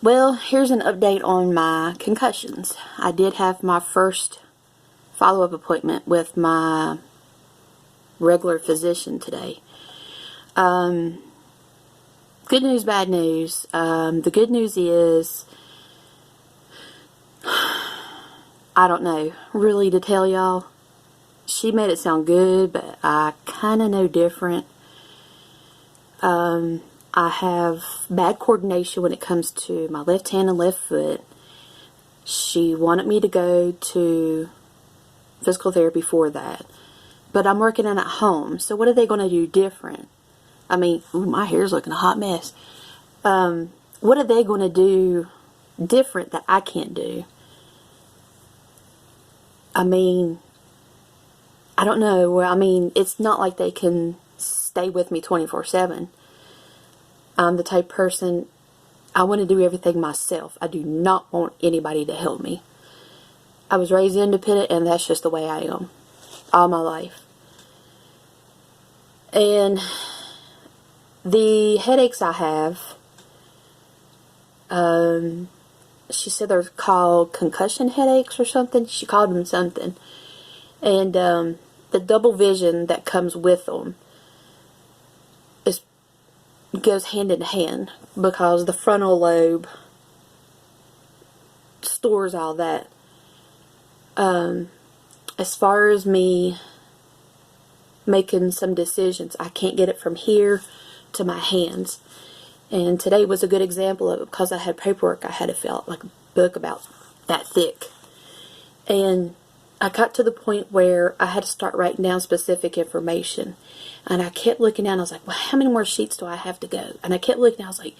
Well, here's an update on my concussions. I did have my first follow-up appointment with my regular physician today. Good news, bad news. The good news is, I don't know really to tell y'all. She made it sound good, but I kind of know different. I have bad coordination when it comes to my left hand and left foot. She wanted me to go to physical therapy for that. But I'm working in at home, so what are they going to do different? I mean, my hair's looking a hot mess. What are they going to do different that I can't do? I mean, I don't know. I mean, it's not like they can stay with me 24/7. I'm the type of person, I want to do everything myself. I do not want anybody to help me. I was raised independent, and that's just the way I am all my life. And the headaches I have, she said they're called concussion headaches or something. She called them something. And the double vision that comes with them goes hand in hand, because the frontal lobe stores all that. As far as me making some decisions, I can't get it from here to my hands. And today was a good example of it, because I had paperwork I had to fill out, like a book about that thick. And I got to the point where I had to start writing down specific information. And I kept looking down. I was like, well, how many more sheets do I have to go? And I kept looking down. I was like,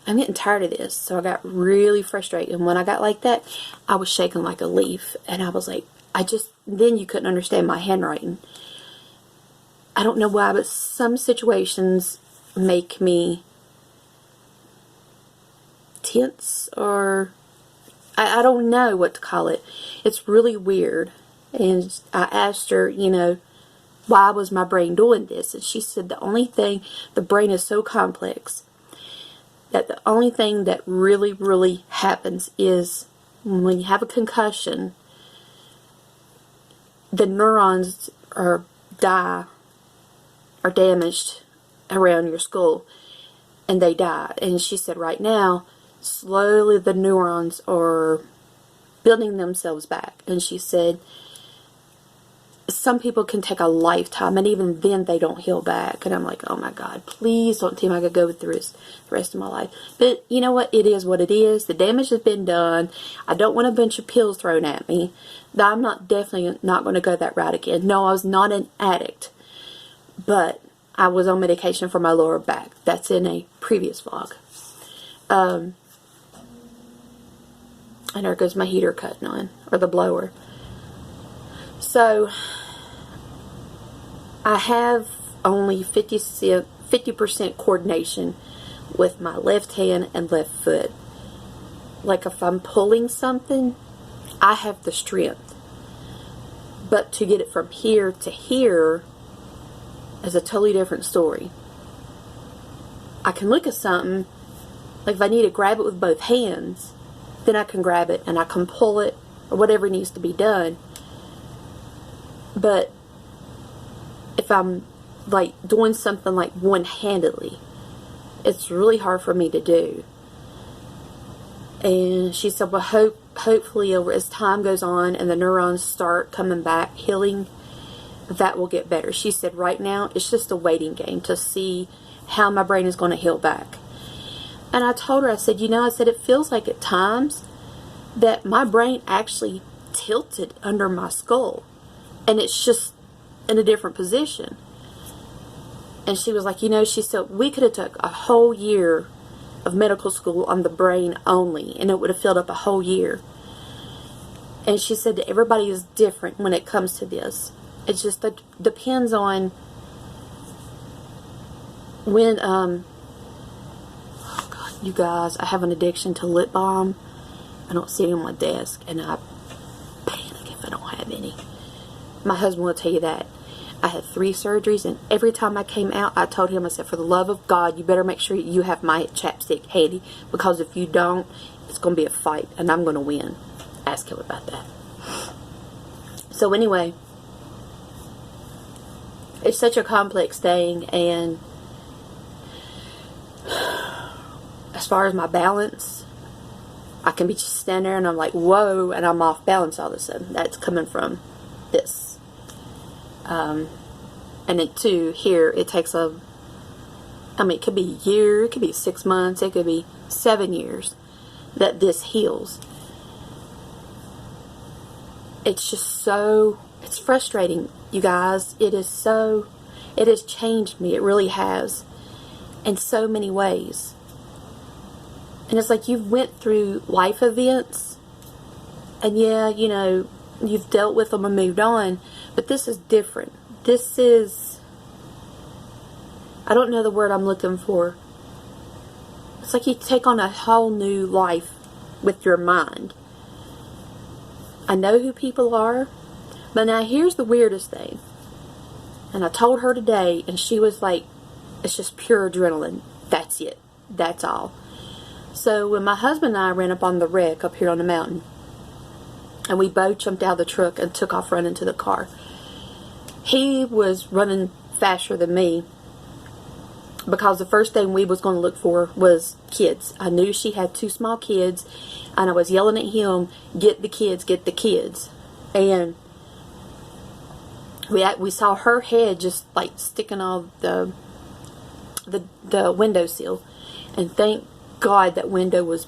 I'm getting tired of this. So I got really frustrated. And when I got like that, I was shaking like a leaf. And I was like, then you couldn't understand my handwriting. I don't know why, but some situations make me tense, or I don't know what to call it. It's really weird. And I asked her, why was my brain doing this? And she said the brain is so complex that the only thing that really, really happens is when you have a concussion, the neurons are damaged around your skull, and they die. And she said right now, slowly the neurons are building themselves back. And she said some people can take a lifetime, and even then they don't heal back. And I'm like, oh my God, please don't tell me I could go through the rest of my life. But you know what? It is what it is. The damage has been done. I don't want a bunch of pills thrown at me. I'm definitely not going to go that route again. No, I was not an addict, but I was on medication for my lower back. That's in a previous vlog. And there goes my heater cutting on, or the blower. So I have only 50% coordination with my left hand and left foot. Like if I'm pulling something, I have the strength. But to get it from here to here is a totally different story. I can look at something, like if I need to grab it with both hands, then I can grab it and I can pull it, or whatever needs to be done. But if I'm like doing something like one-handedly, it's really hard for me to do. And she said, well, hopefully as time goes on and the neurons start coming back, healing, that will get better. She said right now it's just a waiting game to see how my brain is going to heal back. And I told her, I said, it feels like at times that my brain actually tilted under my skull, and it's just in a different position. And she was like, she said, we could have took a whole year of medical school on the brain only, and it would have filled up a whole year. And she said that everybody is different when it comes to this. It just depends on when, oh God, you guys, I have an addiction to lip balm. I don't see it on my desk, and I panic if I don't have any. My husband will tell you that. I had 3 surgeries, and every time I came out, I told him, I said, for the love of God, you better make sure you have my chapstick handy, because if you don't, it's going to be a fight, and I'm going to win. Ask him about that. So anyway, it's such a complex thing, and as far as my balance, I can be just standing there and I'm like, whoa, and I'm off balance all of a sudden. That's coming from this. And it too, here, it takes it could be a year, it could be 6 months, it could be 7 years that this heals. It's just so, it's frustrating, you guys. It has changed me. It really has, in so many ways. And it's like you've went through life events, and yeah, you know, you've dealt with them and moved on, but this is different. This is, I don't know the word I'm looking for. It's like you take on a whole new life with your mind. I know who people are, but now here's the weirdest thing. And I told her today, and she was like, it's just pure adrenaline. That's it. That's all. So when my husband and I ran up on the wreck up here on the mountain, and we both jumped out of the truck and took off running to the car, he was running faster than me, because the first thing we was going to look for was kids. I knew she had 2 small kids, and I was yelling at him, get the kids, get the kids. And we saw her head just like sticking on the windowsill, and thank God that window was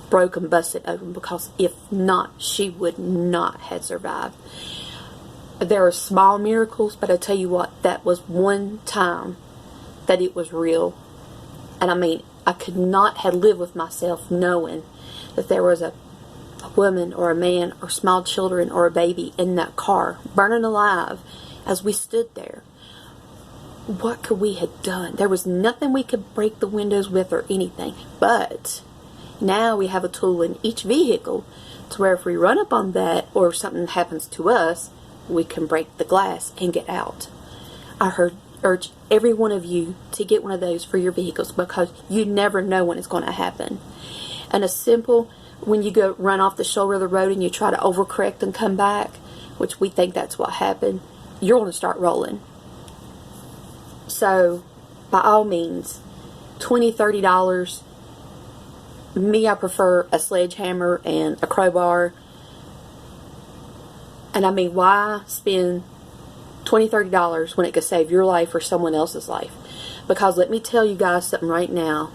broken, busted open, because if not, she would not have survived. There are small miracles, but I tell you what, that was one time that it was real. And I mean, I could not have lived with myself knowing that there was a woman or a man or small children or a baby in that car burning alive as we stood there. What could we have done? There was nothing we could break the windows with or anything. But now we have a tool in each vehicle to where if we run up on that or something happens to us, we can break the glass and get out. I urge every one of you to get one of those for your vehicles, because you never know when it's going to happen. And a simple, when you go run off the shoulder of the road and you try to overcorrect and come back, which we think that's what happened, you're going to start rolling. So, by all means, $20, $30. Me, I prefer a sledgehammer and a crowbar. And I mean, why spend $20, $30 when it could save your life or someone else's life? Because let me tell you guys something right now.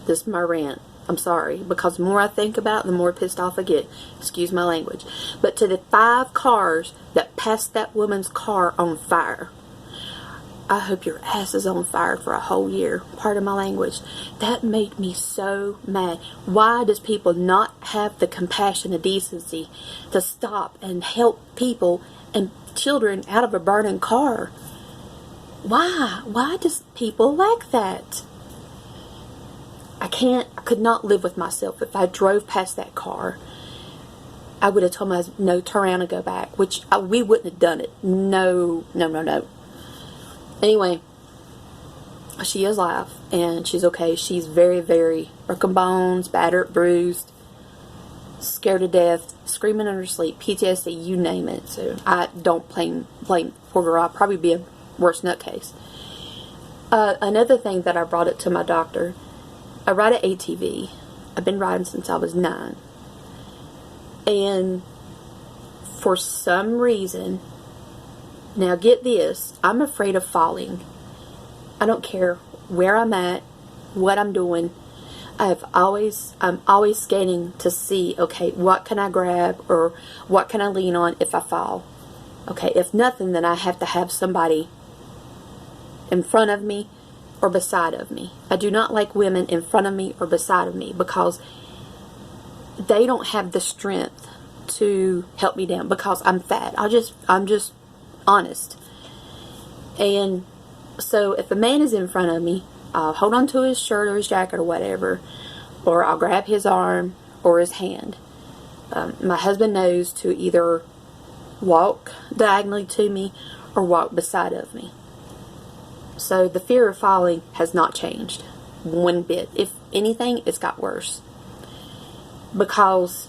This is my rant. I'm sorry, because the more I think about it, the more pissed off I get. Excuse my language. But to the 5 cars that passed that woman's car on fire, I hope your ass is on fire for a whole year. Pardon my language. That made me so mad. Why does people not have the compassion and decency to stop and help people and children out of a burning car? Why? Why does people lack that? I could not live with myself. If I drove past that car, I would have told my husband, no, turn around and go back, which we wouldn't have done it. No. Anyway, she is alive, and she's okay. She's very, very broken bones, battered, bruised, scared to death, screaming in her sleep, PTSD, you name it. So I don't blame poor girl. I'll probably be a worse nutcase. Another thing that I brought it to my doctor, I ride an ATV. I've been riding since I was 9. And for some reason, now get this, I'm afraid of falling. I don't care where I'm at, what I'm doing. I'm always scanning to see, okay, what can I grab or what can I lean on if I fall? Okay, if nothing, then I have to have somebody in front of me or beside of me. I do not like women in front of me or beside of me, because they don't have the strength to help me down, because I'm fat. I'm just honest. And so if a man is in front of me, I'll hold on to his shirt or his jacket or whatever, or I'll grab his arm or his hand. My husband knows to either walk diagonally to me or walk beside of me. So the fear of falling has not changed one bit. If anything, it's got worse. Because,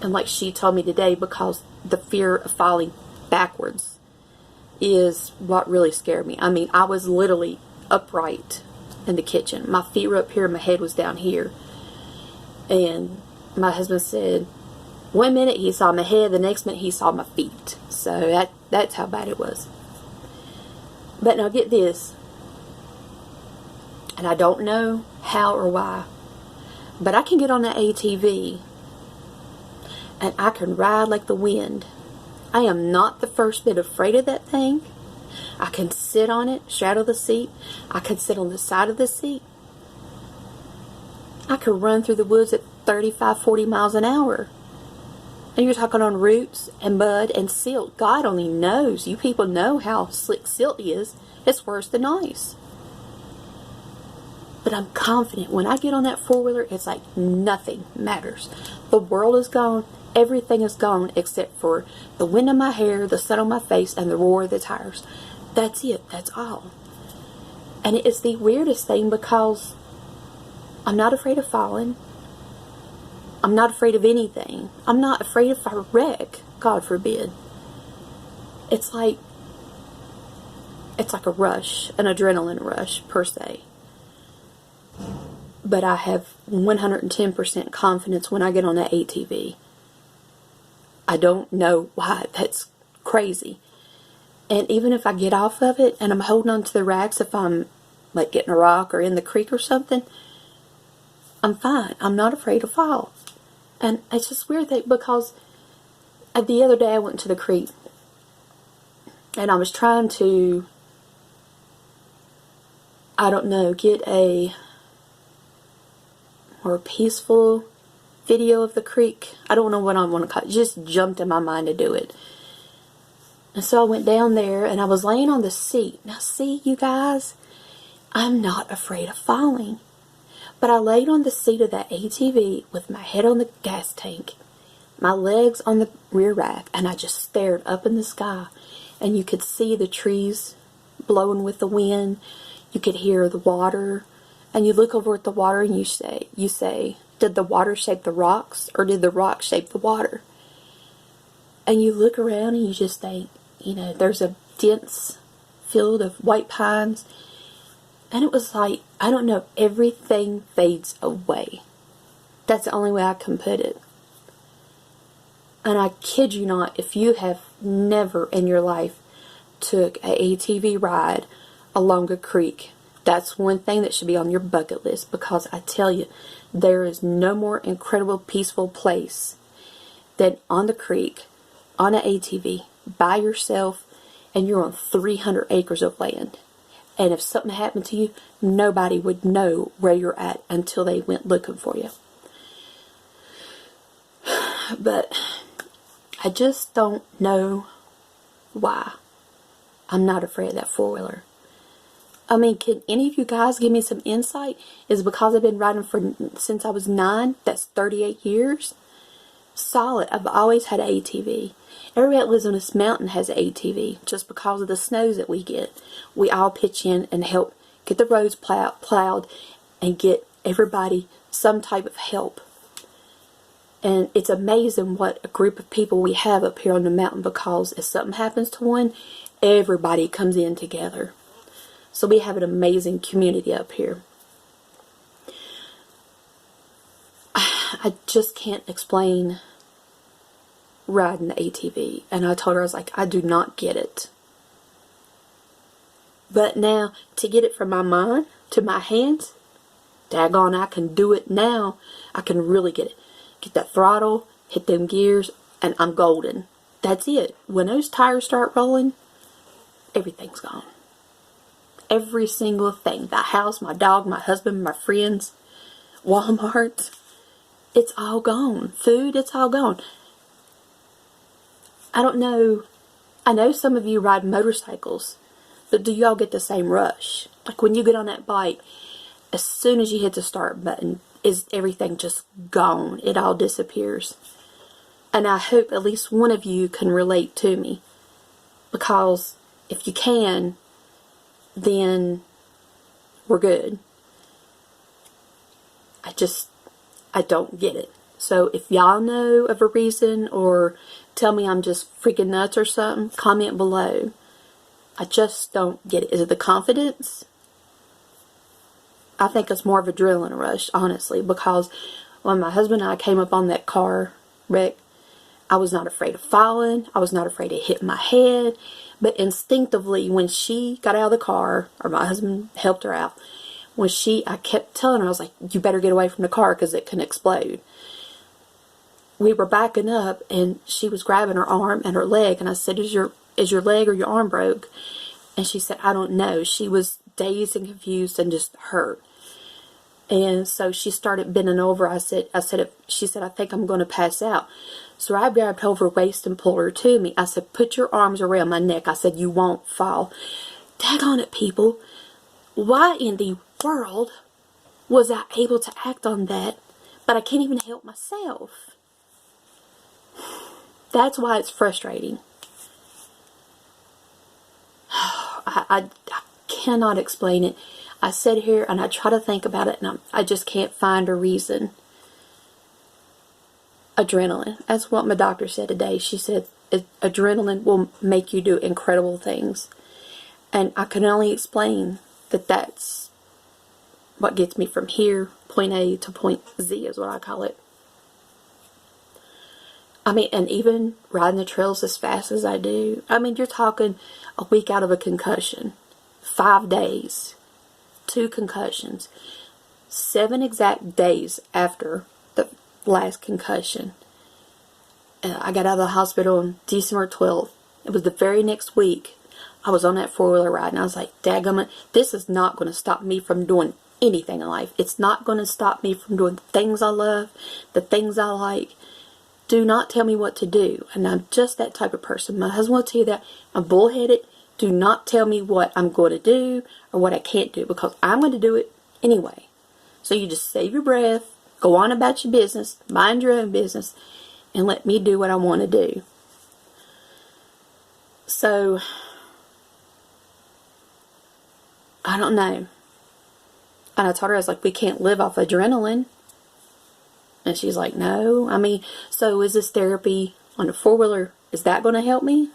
and like she told me today, because the fear of falling backwards is what really scared me. I mean, I was literally upright in the kitchen. My feet were up here, my head was down here. And my husband said, one minute he saw my head, the next minute he saw my feet. So that's how bad it was. But now get this, and I don't know how or why, but I can get on that ATV and I can ride like the wind. I am not the first bit afraid of that thing. I can sit on it, straddle the seat. I can sit on the side of the seat. I can run through the woods at 35, 40 miles an hour. And you're talking on roots and mud and silt. God only knows. You people know how slick silt is. It's worse than ice. But I'm confident when I get on that four-wheeler, it's like nothing matters. The world is gone. Everything is gone except for the wind in my hair, the sun on my face, and the roar of the tires. That's it. That's all. And it's the weirdest thing because I'm not afraid of falling. I'm not afraid of anything. I'm not afraid if I wreck, God forbid. It's like a rush, an adrenaline rush per se. But I have 110% confidence when I get on that ATV. I don't know why. That's crazy. And even if I get off of it and I'm holding on to the racks, if I'm like getting a rock or in the creek or something, I'm fine. I'm not afraid to fall. And it's just weird that because the other day I went to the creek and I was trying to, I don't know, get a more peaceful video of the creek. I don't know what I want to call it. It just jumped in my mind to do it. And so I went down there and I was laying on the seat. Now see, you guys, I'm not afraid of falling. But I laid on the seat of that ATV with my head on the gas tank, my legs on the rear rack, and I just stared up in the sky. And you could see the trees blowing with the wind. You could hear the water. And you look over at the water and you say, did the water shape the rocks or did the rocks shape the water? And you look around and you just think, you know, there's a dense field of white pines. And it was like, I don't know, everything fades away. That's the only way I can put it. And I kid you not, if you have never in your life took an ATV ride along a creek, that's one thing that should be on your bucket list. Because I tell you, there is no more incredible, peaceful place than on the creek, on an ATV, by yourself, and you're on 300 acres of land. And if something happened to you, nobody would know where you're at until they went looking for you. But I just don't know why I'm not afraid of that four-wheeler. I mean, can any of you guys give me some insight? Is it because I've been riding since I was 9? That's 38 years. Solid. I've always had an ATV. Everybody that lives on this mountain has an ATV just because of the snows that we get. We all pitch in and help get the roads plowed and get everybody some type of help. And it's amazing what a group of people we have up here on the mountain, because if something happens to one, everybody comes in together. So we have an amazing community up here. I just can't explain riding the ATV. And I told her, I was like, I do not get it. But now, to get it from my mind to my hands, daggone, I can do it now. I can really get it. Get that throttle, hit them gears, and I'm golden. That's it. When those tires start rolling, everything's gone. Every single thing. The house, my dog, my husband, my friends, Walmart, it's all gone. Food, it's all gone. I don't know. I know some of you ride motorcycles, but do y'all get the same rush? Like when you get on that bike, as soon as you hit the start button, is everything just gone? It all disappears. And I hope at least one of you can relate to me. because if you can, then we're good. I don't get it. So if y'all know of a reason, or tell me I'm just freaking nuts or something, comment below. I just don't get it. Is it the confidence? I think it's more of adrenaline rush, honestly, because when my husband and I came up on that car wreck, I was not afraid of falling. I was not afraid of hitting my head. But instinctively, when she got out of the car, or my husband helped her out, I kept telling her, I was like, you better get away from the car because it can explode. We were backing up, and she was grabbing her arm and her leg, and I said, is your leg or your arm broke? And she said, I don't know. She was dazed and confused and just hurt. And so she started bending over. She said, I think I'm going to pass out. So I grabbed hold of her waist and pulled her to me. I said, put your arms around my neck. I said, you won't fall. Daggone it, people. Why in the world was I able to act on that, but I can't even help myself? That's why it's frustrating. I cannot explain it. I sit here and I try to think about it, and I just can't find a reason. Adrenaline. That's what my doctor said today. She said adrenaline will make you do incredible things. And I can only explain that that's what gets me from here, point A to point Z is what I call it. I mean, and even riding the trails as fast as I do. I mean, you're talking a week out of a concussion. 5 days. 2 concussions. 7 exact days after the last concussion. I got out of the hospital on December 12th. It was the very next week. I was on that 4-wheeler ride, and I was like, dadgummit, this is not going to stop me from doing anything in life. It's not going to stop me from doing the things I love, the things I like. Do not tell me what to do. And I'm just that type of person. My husband will tell you that. I'm bullheaded. Do not tell me what I'm going to do or what I can't do, because I'm going to do it anyway. So you just save your breath, go on about your business, mind your own business, and let me do what I want to do. So, I don't know. And I told her, I was like, we can't live off adrenaline. And she's like, no. I mean, so is this therapy on a 4-wheeler, is that going to help me?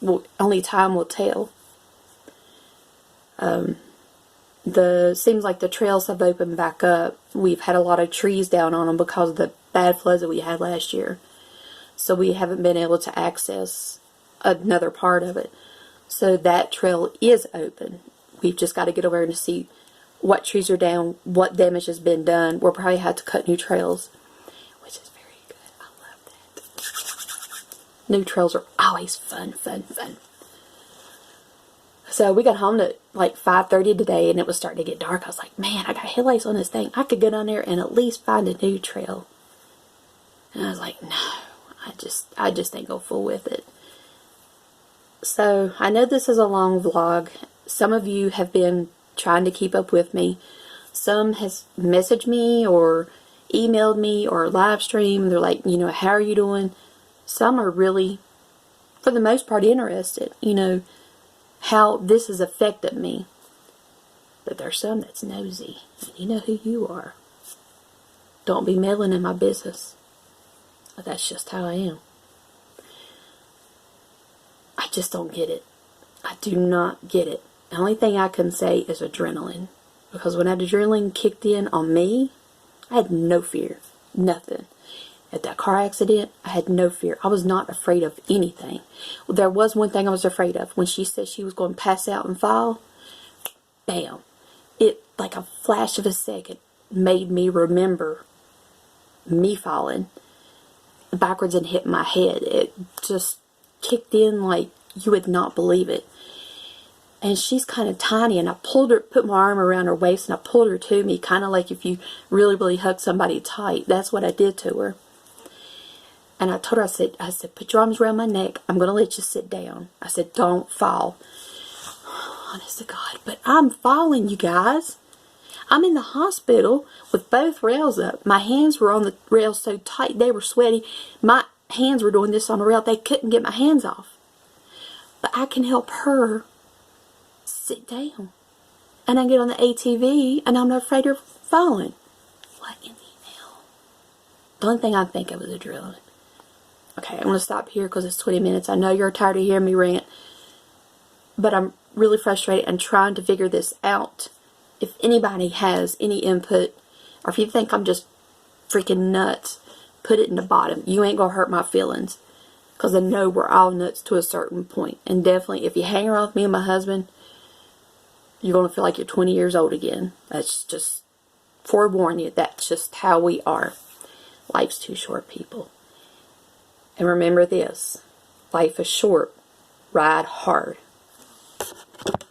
Well, only time will tell. Seems like the trails have opened back up. We've had a lot of trees down on them because of the bad floods that we had last year. So we haven't been able to access another part of it. So that trail is open. We've just got to get over there and see what trees are down, what damage has been done. We'll probably have to cut new trails, which is very good. I love that. New trails are always fun. So we got home at like 5:30 today, and it was starting to get dark. I was like, man, I got headlights on this thing. I could get on there and at least find a new trail. And I was like, no, I just ain't gonna fool with it. So I know this is a long vlog. Some of you have been trying to keep up with me. Some has messaged me or emailed me or live streamed. They're like, you know, how are you doing? Some are really, for the most part, interested, you know, how this has affected me. But there's some that's nosy, and you know who you are. Don't be meddling in my business. But that's just how I am. I just don't get it. I do not get it. The only thing I can say is adrenaline. Because when that adrenaline kicked in on me, I had no fear. Nothing. At that car accident, I had no fear. I was not afraid of anything. Well, there was one thing I was afraid of. When she said she was going to pass out and fall, bam. It, like a flash of a second, made me remember me falling backwards and hitting my head. It just kicked in like you would not believe it. And she's kind of tiny, and I put my arm around her waist, and I pulled her to me, kind of like if you really, really hug somebody tight. That's what I did to her. And I told her, I said, put your arms around my neck. I'm going to let you sit down. I said, don't fall. Honest to God. But I'm falling, you guys. I'm in the hospital with both rails up. My hands were on the rails so tight, they were sweaty. My hands were doing this on the rail. They couldn't get my hands off. But I can help her sit down. And I get on the ATV and I'm not afraid of falling. What in the hell? The only thing I think of is a drill. Okay, I'm going to stop here because it's 20 minutes. I know you're tired of hearing me rant. But I'm really frustrated and trying to figure this out. If anybody has any input, or if you think I'm just freaking nuts, put it in the bottom. You ain't going to hurt my feelings. Because I know we're all nuts to a certain point. And definitely, if you hang around with me and my husband, you're going to feel like you're 20 years old again. That's just, forewarn you, that's just how we are. Life's too short, people. And remember this, life is short. Ride hard.